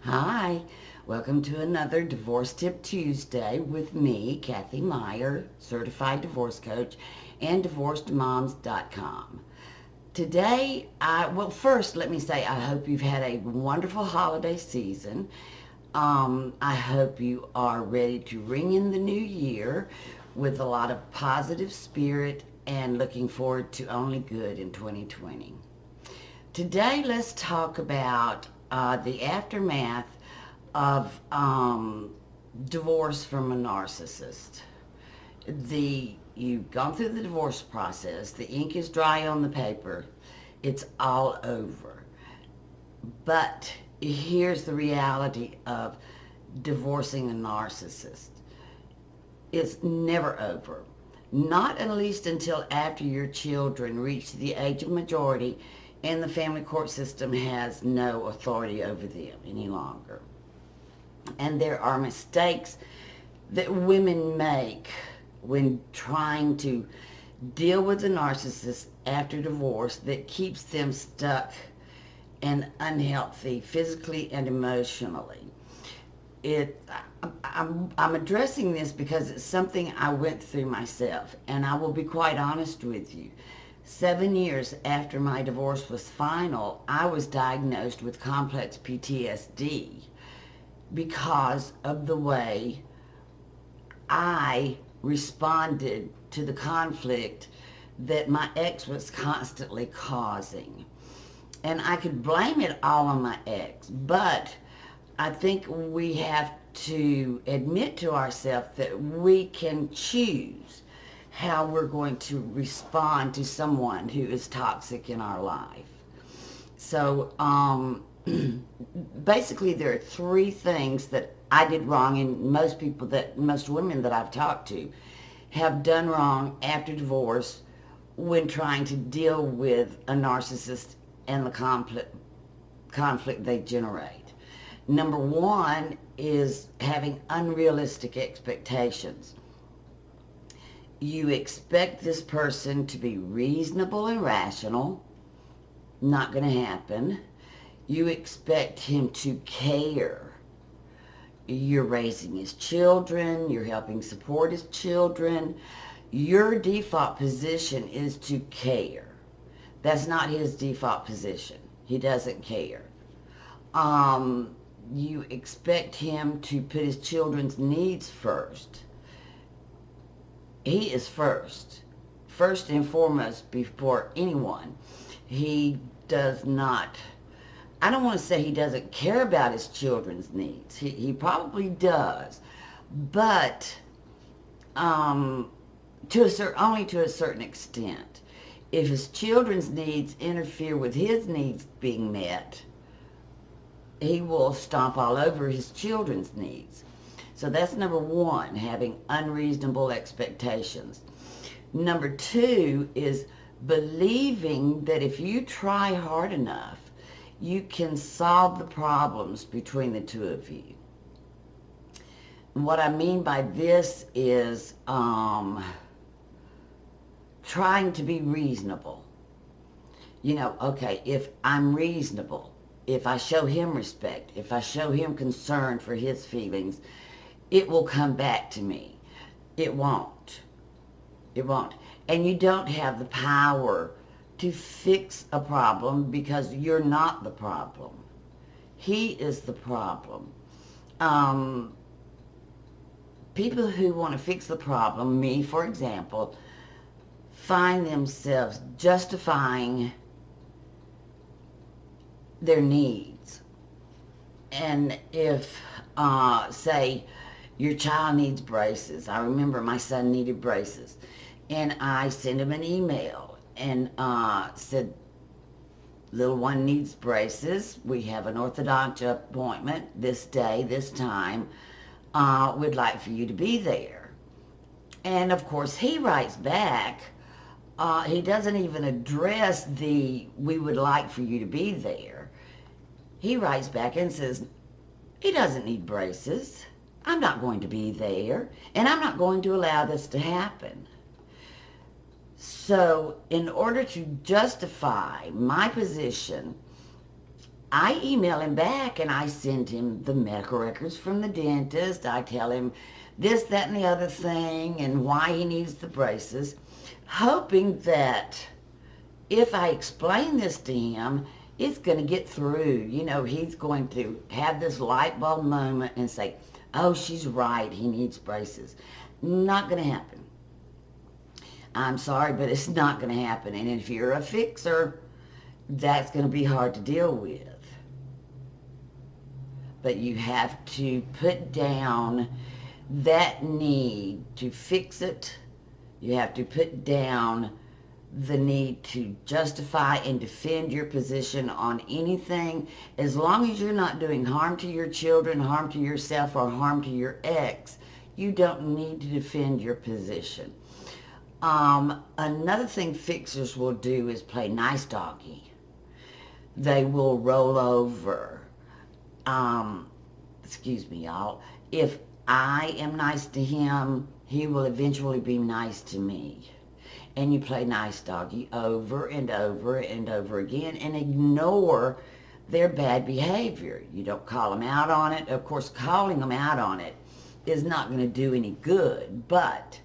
Hi, welcome to another Divorce Tip Tuesday with me, Cathy Meyer, certified divorce coach, and divorcedmoms.com. Today, first let me say I hope you've had a wonderful holiday season. I hope you are ready to ring in the new year with a lot of positive spirit and looking forward to only good in 2020. Today, let's talk about the aftermath of divorce from a narcissist. You've gone through the divorce process. The ink is dry on the paper. It's all over. But here's the reality of divorcing a narcissist. It's never over. Not at least until after your children reach the age of majority and the family court system has no authority over them any longer. And there are mistakes that women make when trying to deal with a narcissist after divorce that keeps them stuck and unhealthy physically and emotionally. I'm addressing this because it's something I went through myself, and I will be quite honest with you. 7 years after my divorce was final, I was diagnosed with complex PTSD because of the way I responded to the conflict that my ex was constantly causing. And I could blame it all on my ex, but I think we have to admit to ourselves that we can choose how we're going to respond to someone who is toxic in our life. So, basically there are three things that I did wrong, and most women that I've talked to have done wrong after divorce when trying to deal with a narcissist and the conflict they generate. Number one is having unrealistic expectations. You expect this person to be reasonable and rational. Not going to happen. You expect him to care. You're raising his children. You're helping support his children. Your default position is to care. That's not his default position. He doesn't care. You expect him to put his children's needs first. He is first and foremost before anyone. He does not, I don't want to say he doesn't care about his children's needs. He probably does, but only to a certain extent. If his children's needs interfere with his needs being met, he will stomp all over his children's needs. So that's number one, having unreasonable expectations. Number two is believing that if you try hard enough, you can solve the problems between the two of you. And what I mean by this is trying to be reasonable. Okay, if I'm reasonable, if I show him respect, if I show him concern for his feelings, it will come back to me. It won't. It won't. And you don't have the power to fix a problem because you're not the problem. He is the problem. People who want to fix the problem, me for example, find themselves justifying their needs. And if, say, your child needs braces. I remember my son needed braces. And I sent him an email and said, little one needs braces. We have an orthodontia appointment this day, this time. We'd like for you to be there. And of course he writes back, he doesn't even address we would like for you to be there. He writes back and says, he doesn't need braces. I'm not going to be there, and I'm not going to allow this to happen. So in order to justify my position I email him back and I send him the medical records from the dentist. I tell him this, that, and the other thing and why he needs the braces, hoping that if I explain this to him, it's going to get through. You know, he's going to have this light bulb moment and say, oh, she's right, he needs braces. Not going to happen. I'm sorry, but it's not going to happen. And if you're a fixer, that's going to be hard to deal with. But you have to put down that need to fix it. You have to put down the need to justify and defend your position on anything. As long as you're not doing harm to your children, harm to yourself, or harm to your ex, you don't need to defend your position. Another thing fixers will do is play nice doggy. They will roll over. Excuse me, y'all. If I am nice to him, he will eventually be nice to me. And you play nice doggy over and over and over again and ignore their bad behavior. You don't call them out on it. Of course, calling them out on it is not going to do any good, but,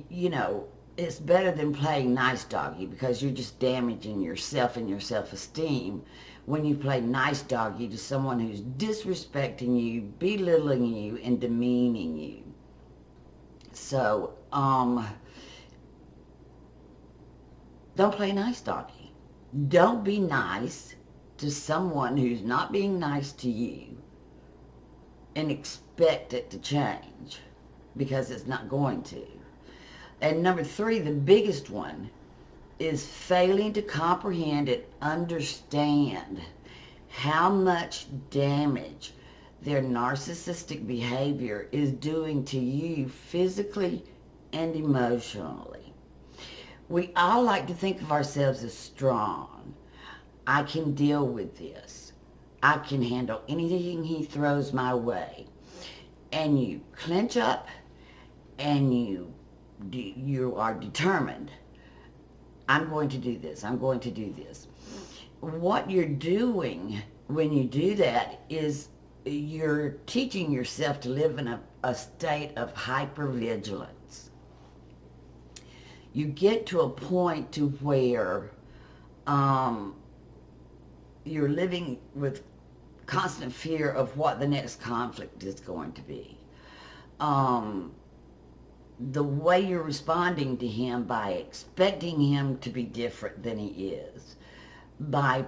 you know, it's better than playing nice doggy because you're just damaging yourself and your self-esteem when you play nice doggy to someone who's disrespecting you, belittling you, and demeaning you. So, don't play nice doggy. Don't be nice to someone who's not being nice to you and expect it to change, because it's not going to. And number 3, the biggest one, is failing to comprehend and understand how much damage their narcissistic behavior is doing to you physically and emotionally. We all like to think of ourselves as strong. I can deal with this. I can handle anything he throws my way. And you clench up and you are determined. I'm going to do this. I'm going to do this. What you're doing when you do that is you're teaching yourself to live in a state of hypervigilance. You get to a point to where you're living with constant fear of what the next conflict is going to be. The way you're responding to him by expecting him to be different than he is, by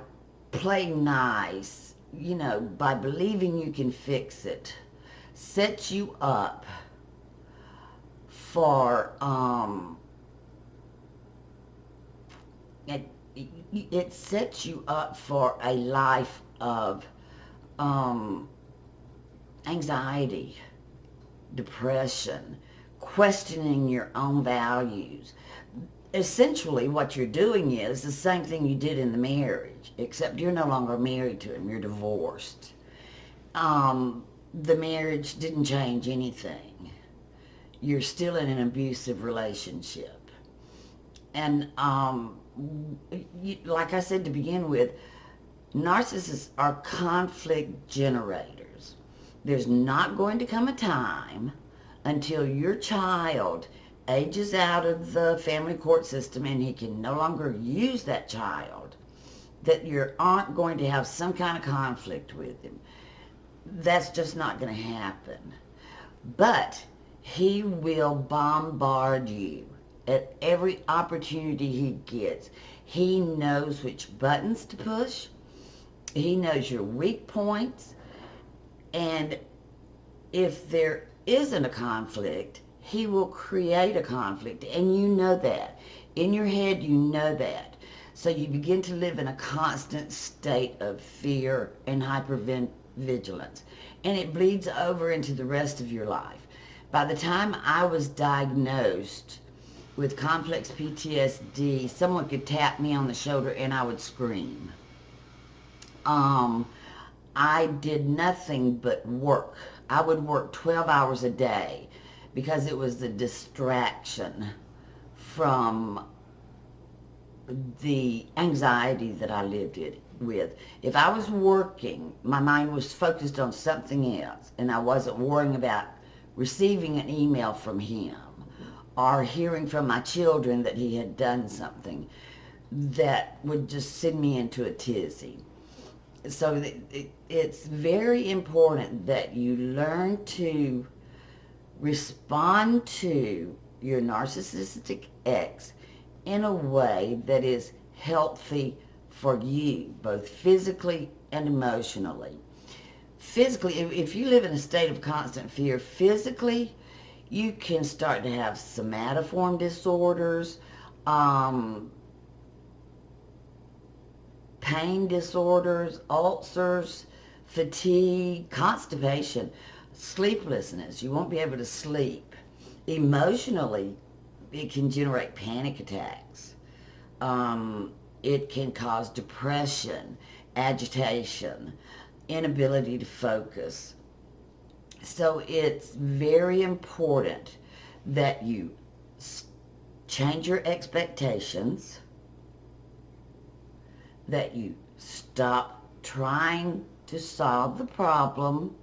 playing nice, you know, by believing you can fix it, sets you up for, it sets you up for a life of anxiety, depression, questioning your own values. Essentially, what you're doing is the same thing you did in the marriage, except you're no longer married to him, you're divorced. The marriage didn't change anything. You're still in an abusive relationship. And like I said to begin with, narcissists are conflict generators. There's not going to come a time until your child ages out of the family court system and he can no longer use that child, that you aren't going to have some kind of conflict with him. That's just not going to happen. But he will bombard you at every opportunity he gets. He knows which buttons to push. He knows your weak points. And if there isn't a conflict, he will create a conflict, and you know that. In your head, you know that. So you begin to live in a constant state of fear and hypervigilance, and it bleeds over into the rest of your life. By the time I was diagnosed with complex PTSD, someone could tap me on the shoulder and I would scream. I did nothing but work. I would work 12 hours a day because it was the distraction from the anxiety that I lived in. with. If I was working, my mind was focused on something else, and I wasn't worrying about receiving an email from him or hearing from my children that he had done something, that would just send me into a tizzy. So it's very important that you learn to respond to your narcissistic ex in a way that is healthy for you, both physically and emotionally. Physically, if you live in a state of constant fear, physically, you can start to have somatoform disorders, pain disorders, ulcers, fatigue, constipation, sleeplessness. You won't be able to sleep. Emotionally, it can generate panic attacks. It can cause depression, agitation, inability to focus. So it's very important that you change your expectations, that you stop trying to solve the problem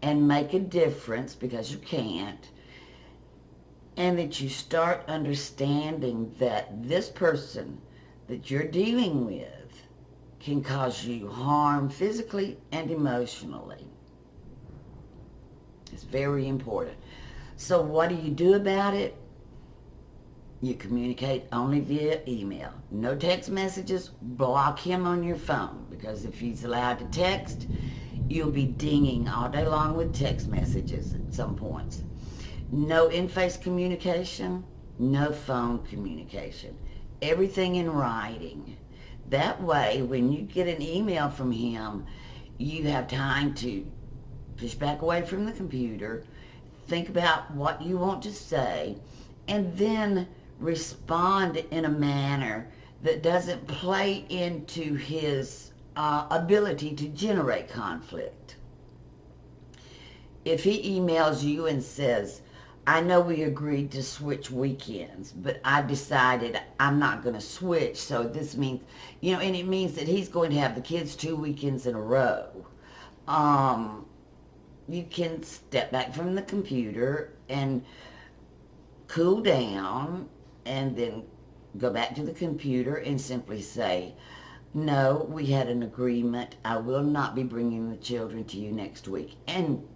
and make a difference, because you can't, and that you start understanding that this person that you're dealing with can cause you harm physically and emotionally. It's very important. So what do you do about it? You communicate only via email. No text messages. Block him on your phone, because if he's allowed to text, you'll be dinging all day long with text messages at some points. No in-face communication, no phone communication. Everything in writing. That way, when you get an email from him, you have time to push back away from the computer, think about what you want to say, and then respond in a manner that doesn't play into his ability to generate conflict. If he emails you and says, I know we agreed to switch weekends, but I've decided I'm not going to switch, so this means, and it means that he's going to have the kids 2 weekends in a row. You can step back from the computer and cool down, and then go back to the computer and simply say, no, we had an agreement. I will not be bringing the children to you next week. And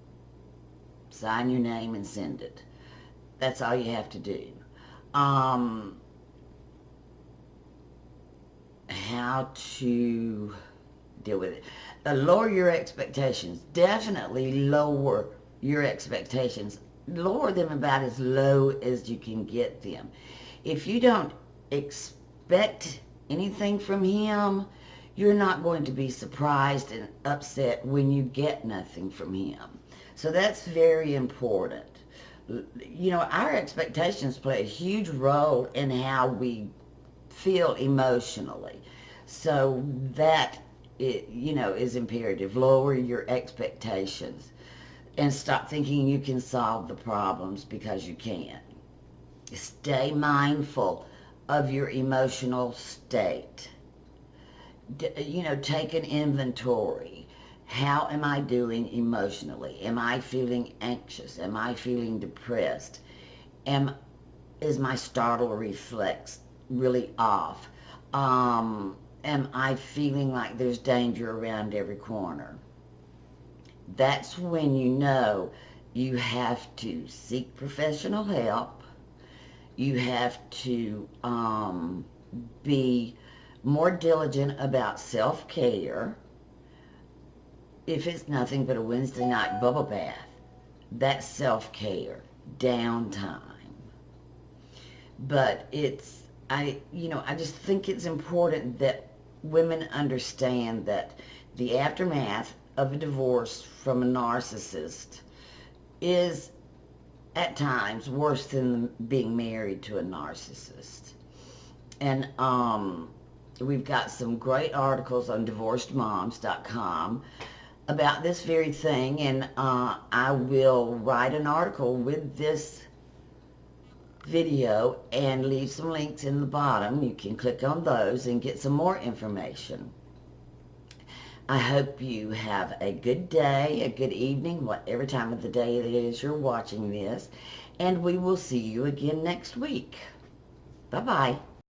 sign your name and send it. That's all you have to do. How to deal with it. Lower your expectations. Definitely lower your expectations. Lower them about as low as you can get them. If you don't expect anything from him, you're not going to be surprised and upset when you get nothing from him. So that's very important. Our expectations play a huge role in how we feel emotionally. So that, is imperative. Lower your expectations and stop thinking you can solve the problems, because you can't. Stay mindful of your emotional state. Take an inventory. How am I doing emotionally? Am I feeling anxious? Am I feeling depressed? Is my startle reflex really off? Am I feeling like there's danger around every corner? That's when you have to seek professional help. You have to be more diligent about self-care. If it's nothing but a Wednesday night bubble bath, that's self-care, downtime. But I just think it's important that women understand that the aftermath of a divorce from a narcissist is at times worse than being married to a narcissist. And we've got some great articles on divorcedmoms.com about this very thing, and I will write an article with this video and leave some links in the bottom. You can click on those and get some more information. I hope you have a good day, a good evening, whatever time of the day it is you're watching this, and we will see you again next week. Bye-bye.